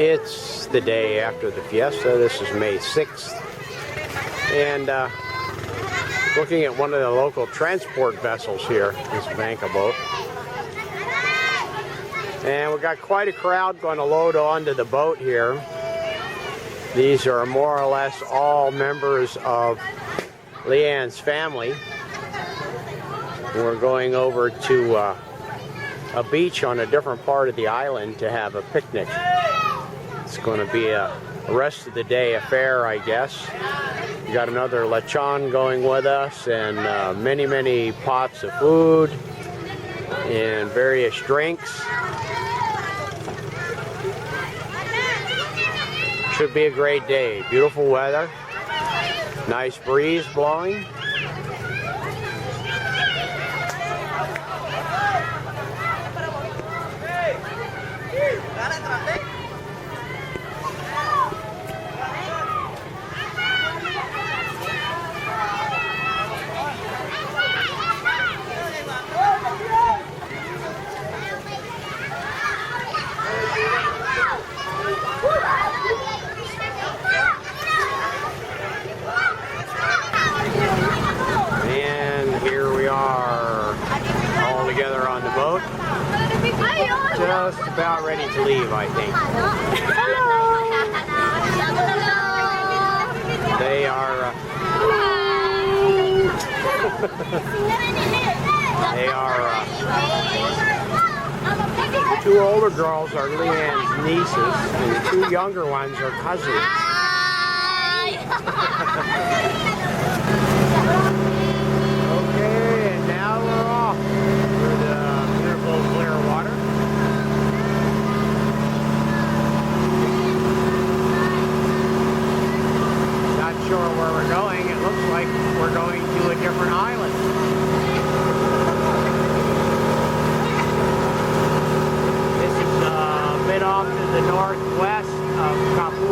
It's the day after the fiesta. This is May 6th. And looking at one of the local transport vessels here, this banca boat. And we've got quite a crowd going to load onto the boat here. These are more or less all members of Leanne's family. We're going over to a beach on a different part of the island to have a picnic. It's going to be a rest of the day affair, I guess. We got another lechon going with us, and many, many pots of food and various drinks. Should be a great day. Beautiful weather, nice breeze blowing. Together on the boat. Just about ready to leave, I think. They are the two older girls are Leanne's nieces, and the two younger ones are cousins. Okay, and now we're off. Clear water. Not sure where we're going. It looks like we're going to a different island. This is a bit off to the northwest of Cebu.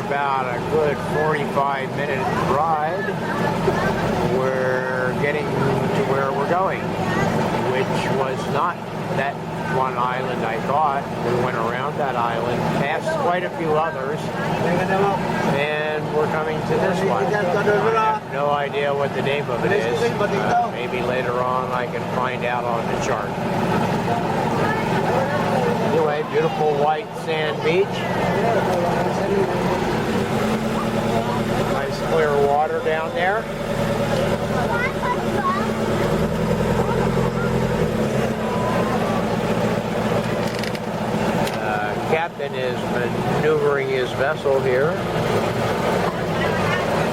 About a good 45-minute ride, we're getting to where we're going, which was not that one island I thought. We went around that island, passed quite a few others, and we're coming to this one. I have no idea what the name of it is. Maybe later on I can find out on the chart. Anyway, beautiful white sand beach. Nice clear water down there. Captain is maneuvering his vessel here.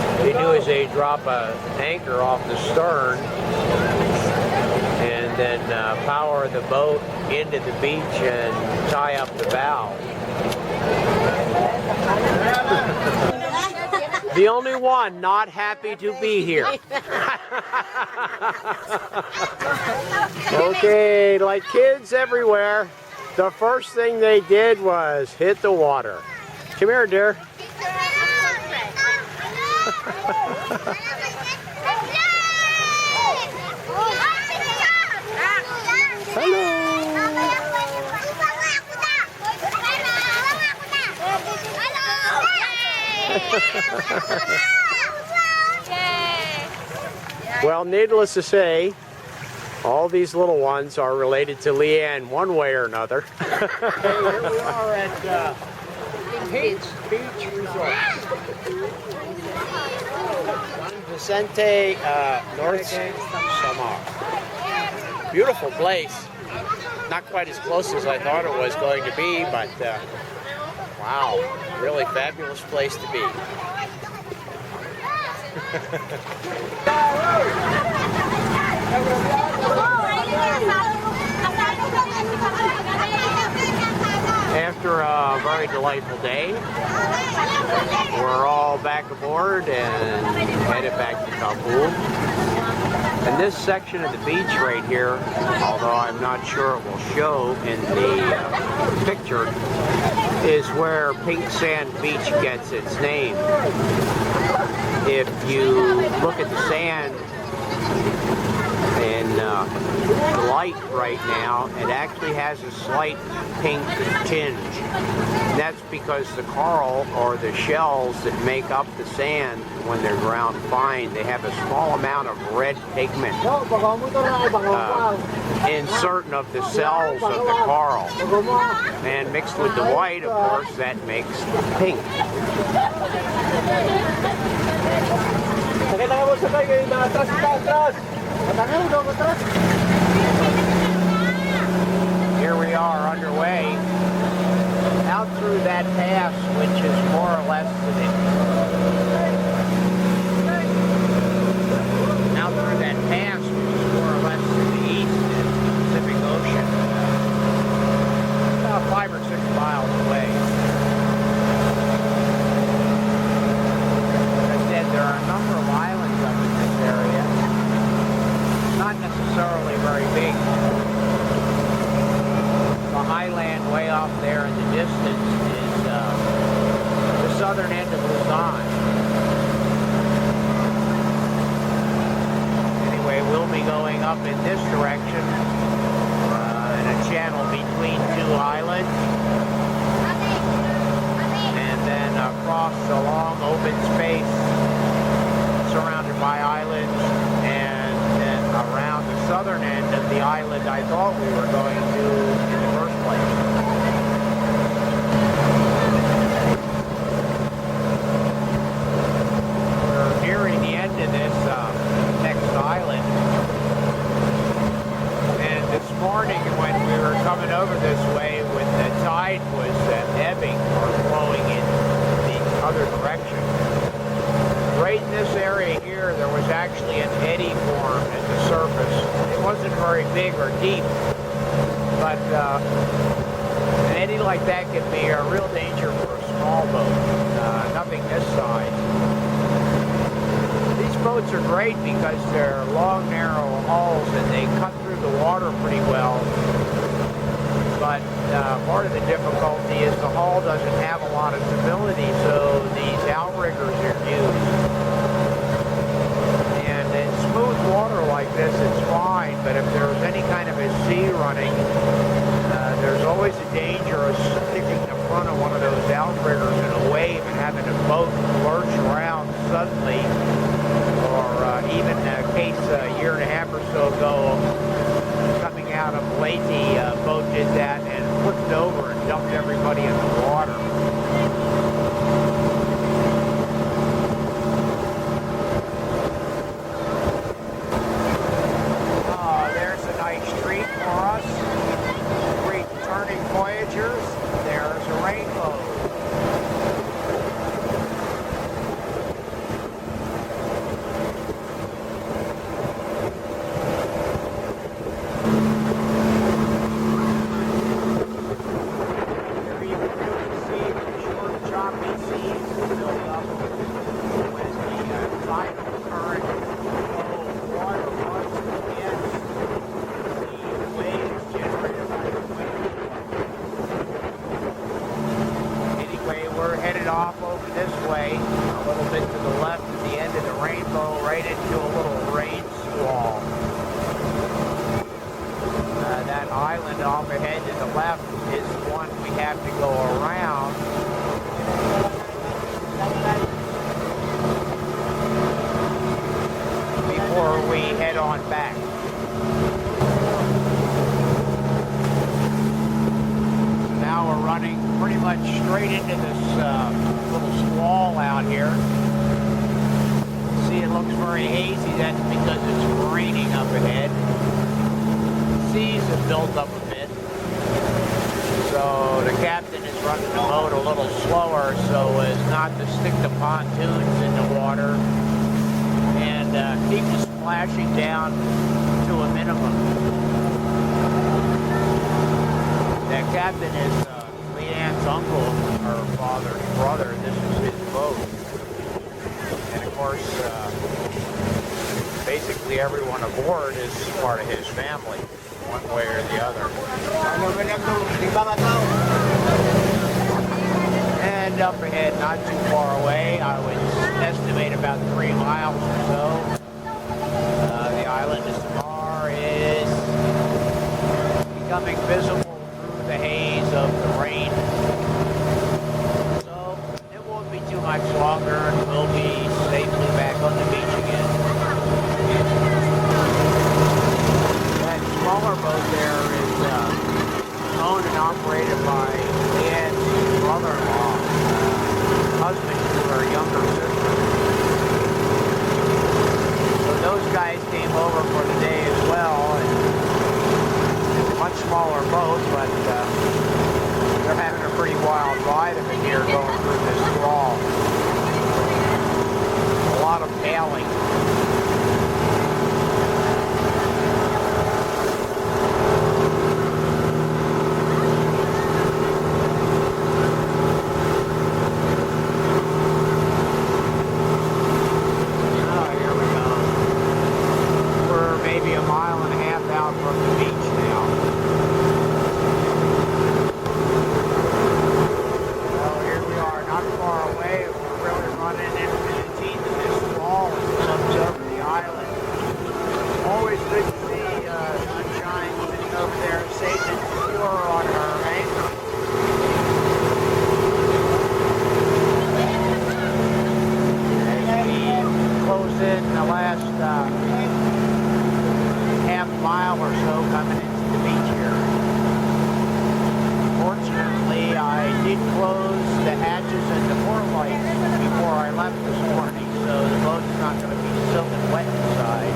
What they do is they drop an anchor off the stern and then power the boat into the beach and tie up the bow. The only one not happy to be here. Okay, like kids everywhere, the first thing they did was hit the water. Come here, dear. Hello. Well, needless to say, all these little ones are related to Leanne one way or another. Okay, here we are at Beach Resort. San Vicente, North Samar. Beautiful place. Not quite as close as I thought it was going to be, but wow, really fabulous place to be. After a very delightful day, we're all back aboard and headed back to Cebu. And this section of the beach right here, although I'm not sure it will show in the picture, is where Pink Sand Beach gets its name. If you look at the sand in the light right now, it actually has a slight pink tinge. And that's because the coral, or the shells that make up the sand when they're ground fine, they have a small amount of red pigment in certain of the cells of the coral. And mixed with the white, of course, that makes pink. Here we are underway out through that pass, which is more or less to the east in the Pacific Ocean, about 5 or 6 miles away. As I said, there are a number of islands up in this area, not necessarily very big. The highland way off there in the distance is the southern end of Luzon. Anyway, we'll be going up in this direction in a channel between 2 islands, and then across a long open space surrounded by islands, and then around the southern end of the island I thought we were going to in the first place. We're nearing the end of this next island, and this morning when we were coming over this way, when the tide was ebbing or flowing in the other direction, right in this area here, there was actually an eddy formed at the surface. It wasn't very big or deep, but an eddy like that can be a real danger for a small boat, nothing this size. These boats are great because they're long, narrow hulls and they cut through the water pretty well. But part of the difficulty is the hull doesn't have a lot of stability, so these outriggers are used. And in smooth water like this, it's fine, but if there's any kind of a sea running, there's always a danger of sticking the front of one of those outriggers in a wave and having the boat lurch around suddenly, or even a case a year and a half or so ago, coming out of Leyte, a boat did that and flipped over and dumped everybody in the water. There's a nice treat for us. Returning voyagers, there's a rainbow. Off over this way, a little bit to the left at the end of the rainbow, right into a little rain squall. That island off ahead to the left is the one we have to go around. Before we head on back. Now we're running pretty much straight into this little squall out here. See, it looks very hazy. That's because it's raining up ahead. Seas have built up a bit. So the captain is running the boat a little slower so as not to stick the pontoons in the water and keep the splashing down to minimum. That captain is Leanne's uncle, her father's brother. This is his boat. And of course, basically everyone aboard is part of his family, one way or the other. And up ahead, not too far away, I would estimate about 3 miles or so, the island of Samar is becoming visible through the haze of the rain. So it won't be too much longer and we'll be safely back on the beach again. That smaller boat there is owned and operated by Leanne's brother-in-law, husband to her younger sister. So those guys came over for the day as well, and it's a much smaller boat, but they're having a pretty wild ride of it here going through this squall. A lot of bailing. Mile or so coming into the beach here. Fortunately, I did close the hatches and the port lights before I left this morning, so the boat's not going to be soaking wet inside.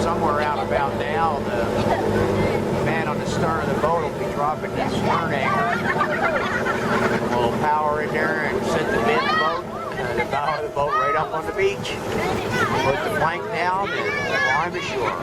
Somewhere out about now, the man on the stern of the boat will be dropping that stern anchor. We'll power in there and set the bid boat, the bow of the boat right up on the beach. Put the plank down and climb ashore.